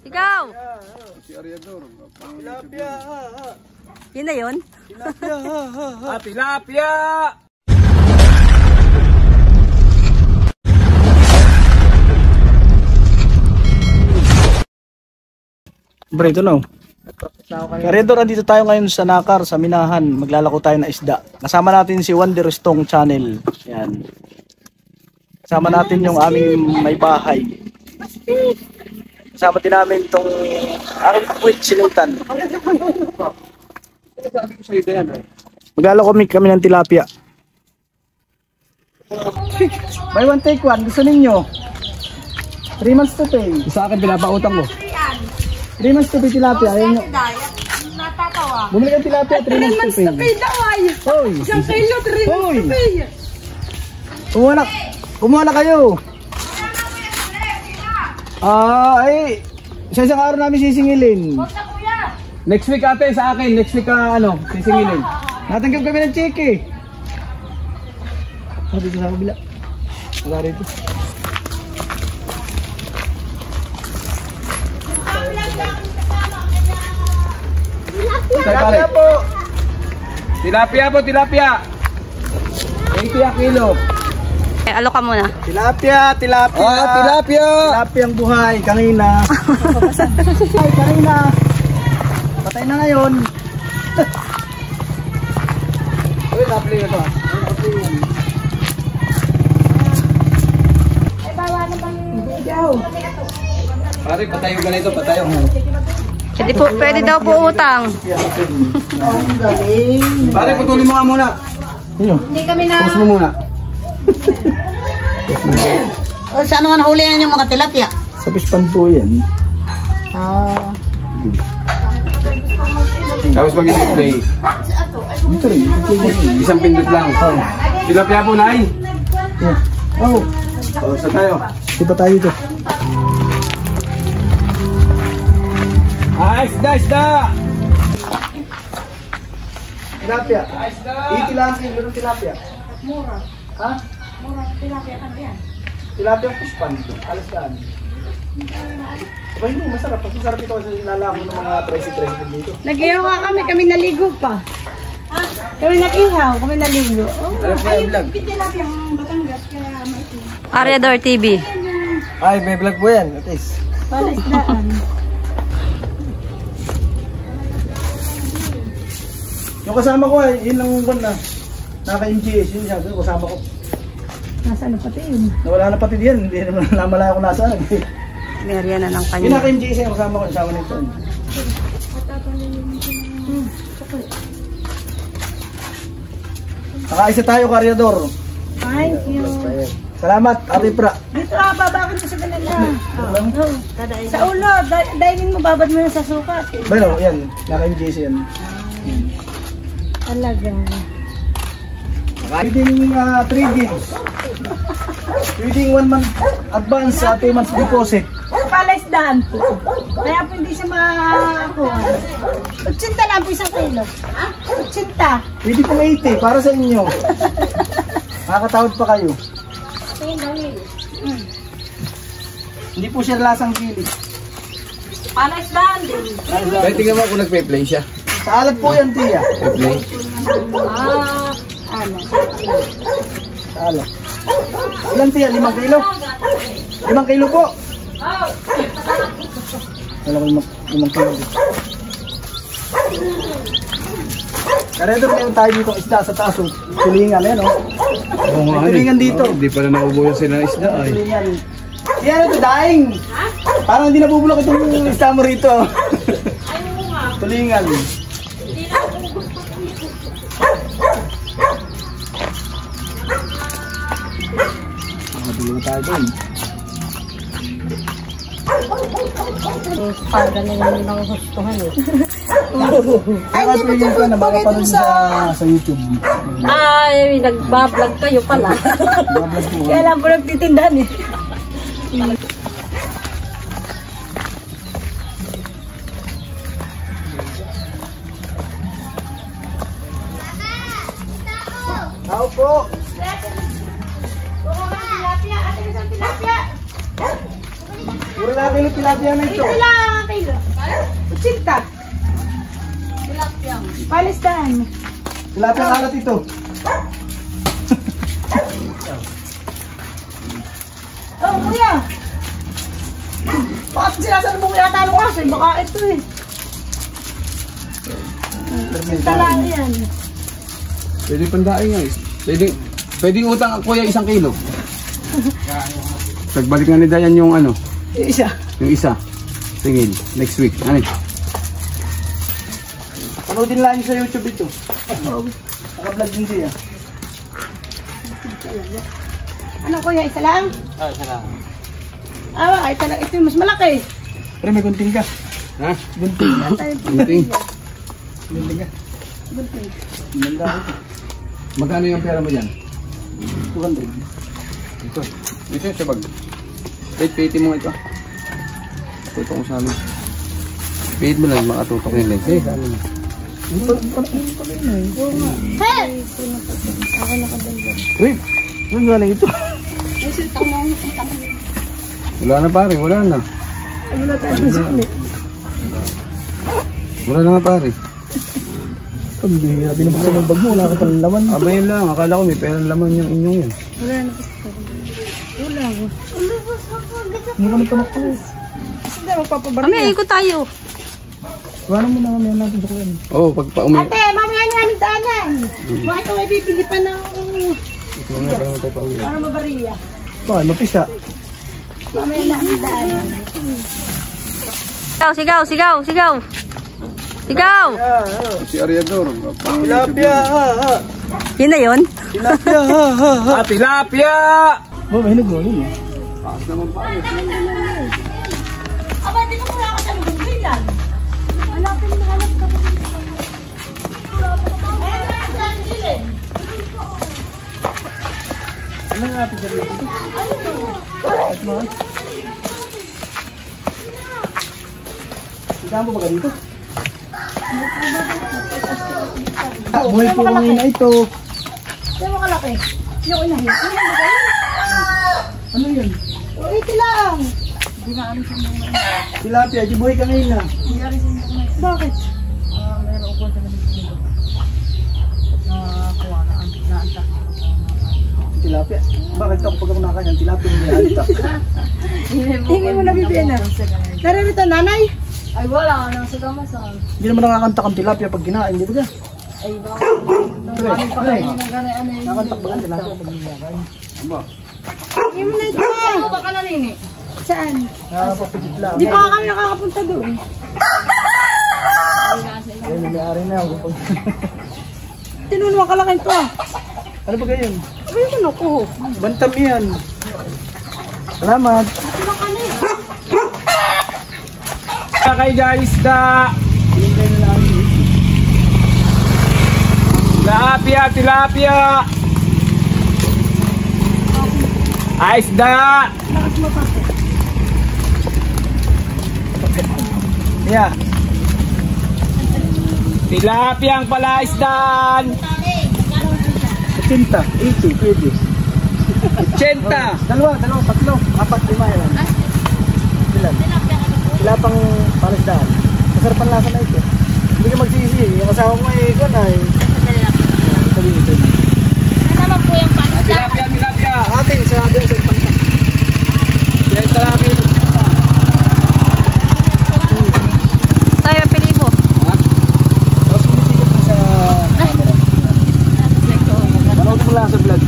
Ikaw! Si Ariador. Tilapia! Yun na yun? Tilapia! Tilapia! Bre, ito na. Karedor, andito tayo ngayon sa Nakar, sa Minahan. Maglalako tayo ng isda. Kasama natin si Wonder Stong Channel. Yan. Kasama natin yung aming may bahay. Kasama din namin itong aking puwit sinutan. Maglalako kami ng tilapia. Buy one take one. Gusto ninyo? 3 months to pay. Sa akin pinapautang ko. 3 months to pay tilapia. Ayun nyo. Natatawa. Bumili ka tilapia, 3 months to pay. Hoy! Isang kilo, 3 months to pay. Kumuha na kayo. Isang araw namin sisingilin. Next week ate, sa akin. Next week sisingilin. Natanggap kami ng check eh. Dito sa kabila. Wala rito. Tilapia po. Tilapia po, tilapia. 80 kilo. Alok ka muna. Tilapia. Tilapia. Tilapia ang buhay. Kanina. Ay, kanina. Patay na ngayon. Uy, napli na to. Pare, patayo ganito, patayo. Pwede daw po utang. Pare, putulin mo nga muna. Hindi kami na... Pus mo muna. Saan naman huli yan yung mga tilapia? Sa pispan po yan. Tapos mag-display. Dito rin. Isang pindot lang. Tilapia po, Nay. Oh. Sa tayo. Diba tayo dito? Isda! Tilapia. 80 lang ang kilo ng tilapia. Mura. Ha? Mura, tilapia ka yan. Tilapia pispan. Alas daan. Diba hindi, masarap. Masarap ito kasi nilalako ng mga presi-presi dito. Nag-ihaw kami naligo pa. Kami nag-ihaw, kami naligo. Ano po yung vlog? Tilapia ang Batangas, kaya may Ariador TV. Ay, may vlog po yan. At least. Palasdaan. Yung kasama ko ay, yun lang buwan na. Naka-MGS, yun siya. Kasama ko. Nasaan na pati yun? Nawala na pati diyan. Hindi naman namalaya ko nasaan. Merya na ng Yung kanya. naka-MGS yung kasama ko. Kasama nito. Nakaisa tayo, Karyador. Thank you. Salamat, Ate Pra. Dito babakit mo sa kanila. Sa ulo, dainin mo, babad mo na sa sukat. Bueno, yan. Naka-MGS yan. Talaga. Pwedeng trading. Pwedeng 1 month advance sa 2 months deposit. Palasdaan po. Kaya po hindi siya makakuha. 80 lang po isang kilo. 80. Pwede pong 80 para sa inyo. Makakatawad pa kayo. Hindi po siya lasang sili. Palasdaan din. Kaya tingnan mo kung nagpe-play siya. Sa alat po yan, Tia. Play. Ano? Sa alat. Ilan, Tia? 5 kilo? 5 kilo po. Wala ko 5 kilo. Karedor, meron tayo dito isda sa taas. Tulingan, yan o. Tulingan dito. Hindi pala naubuyan sila ng isda ay. Tulingan. Yan ito, daing. Parang hindi nabubulok itong isda mo rito. Tulingan. Nakatulong tayo doon. Para naman ng gustuhan eh. Ay, hindi pa na makapanood sa YouTube. Ay, nagbablog kayo pala. Kaya lang po nagtitindahan eh. Tao po. Puro natin yung tilapia na ito. Ito lang! 80. Palestan. Tilapia ang alat ito. Oh, kuya. Bakit sinasalubong yata mo kasi? Baka ito eh. Talaan yan. Pwede pandaing nga. Pwede utang ang kuya 1 kilo. Pagbalik na ni Dayan yung ano. Isa. Yung isa. Tingin. Next week. Ano? Panoodin lang sa YouTube ito. Naka-vlog din siya. Ano kuya? Isa lang? Isa lang. Ay talaga. Ito yung mas malaki. Pero may gunting ka. Ha? Gunting. Gunting. Gunting ka. Gunting. Ganda ito. Magkano yung pera mo dyan? 200. Ito. Ito yung sabag. Wait, pihitin mo ito. Ito ko sa amin. Pihit mo lang, makatutok yung lens. Eh, saan mo na? Hey! Uy, ano galing ito? Wala na pare, wala na. Wala tayo sa sulit. Wala na nga pare. Pag binabuksan ng bag mo, wala ka palang laman. Abayin lang, akala ko may pera laman yung inyong yun. Wala na. Wala. Hindi ka nagkamakto. Kasi na magpapabaril. Kami, ikot tayo. Wala mo na kami natin sa kuyan. Oo, pag pa umi... Ate, mamaya niya ang daanan. Bakit ko may bibili pa ng... Para mabariya. Bakit, mapisa. Mamaya na ang daanan. Sigaw, sigaw, sigaw, sigaw. Sigaw! Si Ariador. Tilapia, ha, ha. Yun na yun? Tilapia, ha, ha, ha. Ah, tilapia! Oh, may hinog mo, yun eh. Paas naman pare. Aba, di ko mula ka sa lubilan. Hanapin mo, hanap ka. Ayan na yung saan dilin. Ano nga natin sa dito? At mo? Saan mo ba ka dito? Buhay po ngayon na ito. Saan mo kalaki? Yung inahin. Ano yun? Ito lang. Tilapia, di buhay ka ngayon na. Bakit? Tilapia. Bakit ako pag ako nakakanyan? Tilapia hindi halita. Hindi mo nabibigyan na. Naririto nanay? Ay, wala. Nasa kamasan. Hindi naman nakakanta kang tilapia pag kinain, di ba ka? Ay, ba? Nakakantak ba ang tilapia pag kinakain? Hindi mo na ito. Ano ba ka na nini? Saan? Nakakapagpigit lang. Di pa kami nakakapunta doon. Ayun, may-ari na ako. Tinunuwa ka lang ito ah. Ano ba ganyan? Ay, ano ko? Bantam yan. Salamat. Okay guys, tilapia, tilapia. Isda. Yeah. Tilapia ang palaisdan. 80, 80, pwede. 80. Dalawa, tatlo, 4, 5 yan. Ilan? Tilapang palasdaan. Masarap ang lasa na ito. Hindi ka magsisi. Yung asawa mo ay ikaw na eh. Sabi ito. Ano naman po yung paano? Tilapia, tilapia. Ating sa ating sa pangka. Yan tilapia. Tayo, pili mo. Tapos sumisigit mo sa camera. Manood mo lang sa vlog.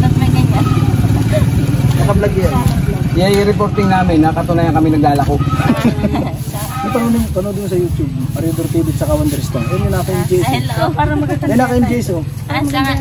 Tapos may ganyan. Naka-vlog yan. Yan yung reporting namin. Nakatunayan kami naglalako. Panood mo sa YouTube. Ariador TV at saka Wonderstone. Yan yung naka-MJ. Hello. Para magkatanda. Yan naka-MJ so. Asa nga.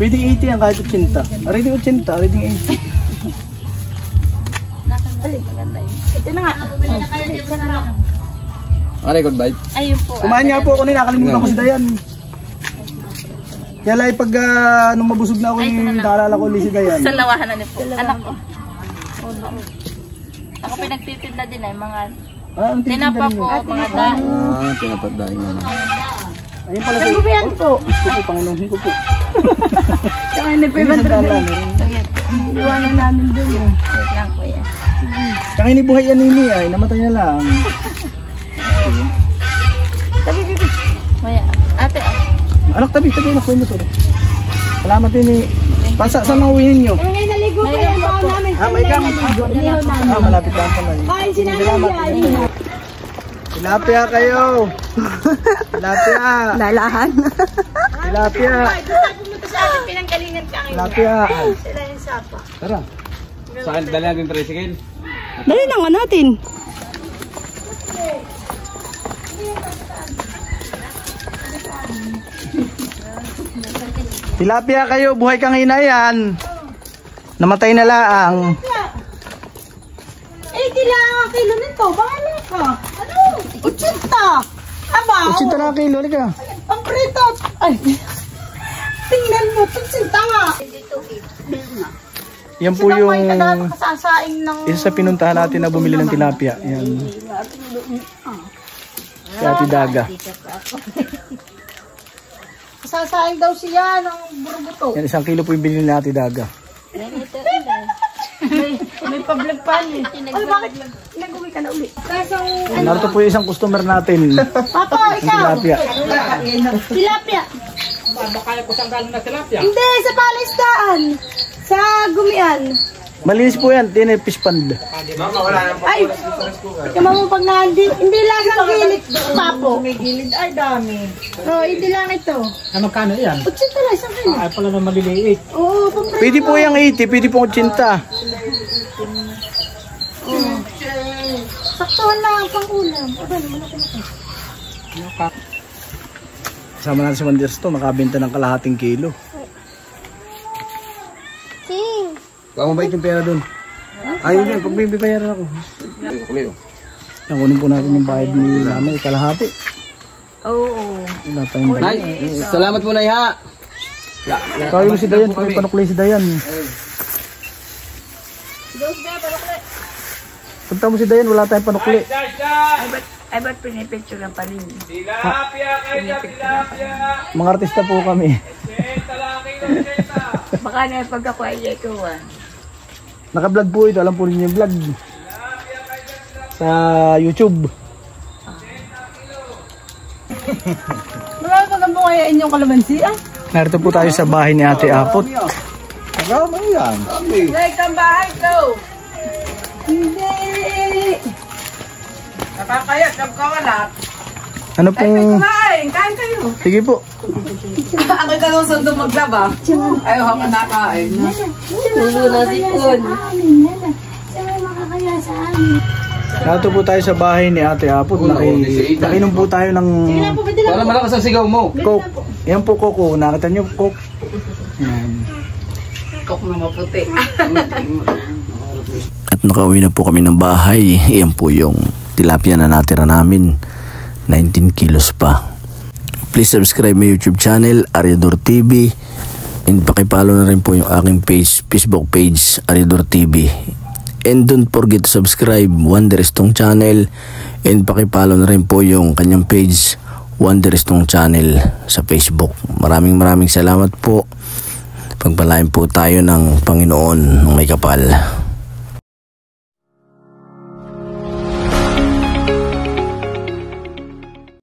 Pwede 80 yan kahit 80. Ariding 80, ariding 80. Ito na nga. Ang record bite. Ayun po. Kumain nga po ako nila. Nakalimutan ko si Dayan. Kaya lang pag nung mabusog na ako yung naalala ko ulit si Dayan. Sa lawahan na po. Anak ko. Ako pinagtitinda din ay mga Ang tinapa po, mga dahil. Ah, pinapagdahin mo na. Ayun pala Saan sa ko ba yan po? gusto ko, Panginoon ko po. Tsaka hindi pa Hindi yung sa daan lang. Iwanan namin doon. Wait lang po yan. Kangini buhay yan nini ay namatay na lang. Tabi, bibi. Maya. Ate, Anak tabi anak ko ito. Salamat din eh. Pasa sa mga uwihin nyo. Ngayon naligo ko yung baon namin. May gamit. Malapit lang pala. Kain si nanay. Tilapia kayo. Tilapia. Lalahan. Tilapia. Pumunta sa atin, pinanggalingan ka ngayon. Tilapia. Sila yung sapa. Tara. Saan dali natin tricycle? Dali na nga natin. Tilapia kayo, buhay kang yan. Namatay na lang. Eh, lang ang kilo nito. Bahala ka. Ano? 80. Aba. 80 na kilo, ka. Ang prito. Ay. Tingnan mo. 80 nga. Yan po yung kasasaing ng... isa sa pinuntahan natin na bumili ng tilapia. Yan. Si Ate Daga. Kasasaing daw siya ng burubuto. Yan, 1 kilo po yung binili ni Ate Daga. May pa-vlog pa niya. Ay, bakit nag-uwi ka na uli? Narito po yung isang customer natin. Papa, Ang ikaw. tilapia. Tilapia. Baka ko siyang galing na tilapia. Hindi, sa palistaan. Sa gumian. Malinis po yan, fish pond. Mama, wala na po. Ay, kama mo pag nandi. Hindi lang ang gilid, papo. May gilid, ay dami. Oh, hindi lang ito. Ano kano yan? 80 lang, isang kilo. Ay pala na maliliit. Oo, pampre. Pwede po yung 80, pwede po 80. Saktuhan lang, pang ulam. Kasama natin si Wonders to, makabenta ng kalahating kilo. Sing. Baka mabait yung pera dun. Ayun yan, pagbibayaran ako. Kulay. Nakunin po natin yung bayad ni Nanay, kalahati. Oo. Wala tayong bayad. Nay, salamat po, Nay, ha? Kaya mo si Dayan, kaya panukulay si Dayan. Punta mo si Dayan, wala tayong panukli. ay ba't pinipicture lang pa rin? Mga artista po kami. Baka na pag ako ay ito Naka-vlog po ito, alam po rin yung vlog. Sa YouTube. Marami pa lang po kaya inyong kalamansi, ah? Narito po tayo sa bahay ni Ate Apot. Marami yan. Like ang bahay ko! Hindi. Nakakayat, nagkawalat. Ano pong... Kain kayo! Sige po. Ako ka nung sundo maglaba. Ayaw ako nakain. Tulo na si Pon. Siya makakaya sa amin. Narito po tayo sa bahay ni Ate Apot. Nakinom po tayo ng Para malakas ang sigaw mo. Coke. Yan po Coke. Nakita niyo Coke. Yan. Kok na maputi. At nakauwi na po kami ng bahay. Iyan po yung tilapia na natira namin. 19 kilos pa. Please subscribe my YouTube channel, Ariador TV. And pakipollow na rin po yung aking page, Facebook page, Ariador TV. And don't forget to subscribe Wonderstone channel. And pakipollow na rin po yung kanyang page, Wonderstone channel sa Facebook. Maraming salamat po. Pagpalain po tayo ng Panginoon ng may kapal.